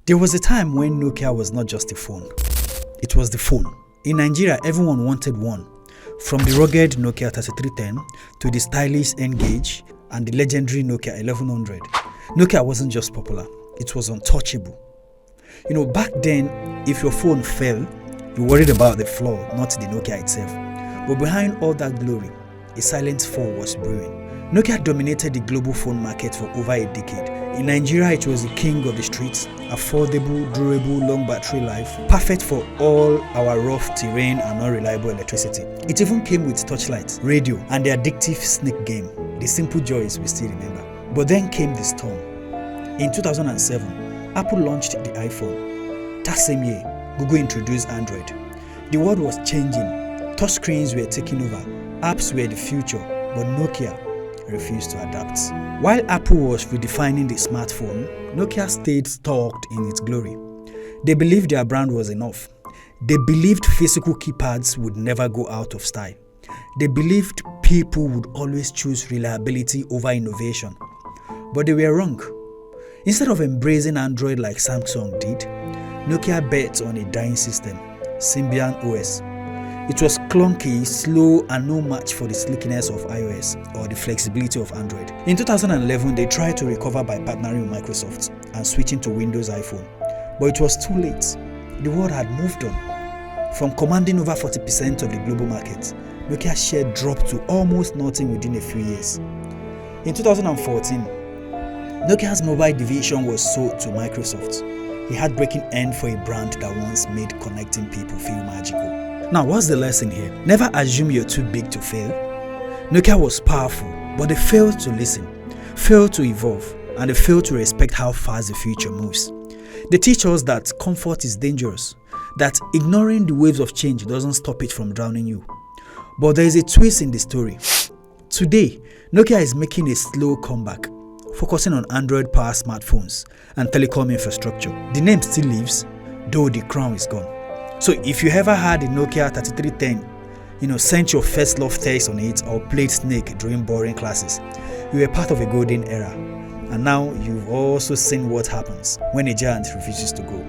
There was a time when Nokia was not just a phone, it was the phone. In Nigeria, everyone wanted one. From the rugged Nokia 3310 to the stylish N-Gage and the legendary Nokia 1100. Nokia wasn't just popular, it was untouchable. Back then, if your phone fell, you worried about the flaw, not the Nokia itself. But behind all that glory, a silent fall was brewing. Nokia dominated the global phone market for over a decade. In Nigeria, it was the king of the streets, affordable, durable, long battery life, perfect for all our rough terrain and unreliable electricity. It even came with touchlights, radio, and the addictive snake game, the simple joys we still remember. But then came the storm. In 2007, Apple launched the iPhone. That same year, Google introduced Android. The world was changing. Touchscreens were taking over. Apps were the future, but Nokia refused to adapt. While Apple was redefining the smartphone, Nokia stayed stalked in its glory. They believed their brand was enough. They believed physical keypads would never go out of style. They believed people would always choose reliability over innovation. But they were wrong. Instead of embracing Android like Samsung did, Nokia bet on a dying system, Symbian OS. It was clunky, slow, and no match for the slickiness of iOS or the flexibility of Android. In 2011, they tried to recover by partnering with Microsoft and switching to Windows iPhone. But it was too late. The world had moved on. From commanding over 40% of the global market, Nokia's share dropped to almost nothing within a few years. In 2014, Nokia's mobile division was sold to Microsoft. A heartbreaking end for a brand that once made connecting people feel magical. Now, what's the lesson here? Never assume you're too big to fail. Nokia was powerful, but they failed to listen, failed to evolve, and they failed to respect how fast the future moves. They teach us that comfort is dangerous, that ignoring the waves of change doesn't stop it from drowning you. But there is a twist in the story. Today, Nokia is making a slow comeback, focusing on Android-powered smartphones and telecom infrastructure. The name still lives, though the crown is gone. So if you ever had a Nokia 3310, sent your first love text on it or played Snake during boring classes, you were part of a golden era. And now you've also seen what happens when a giant refuses to go.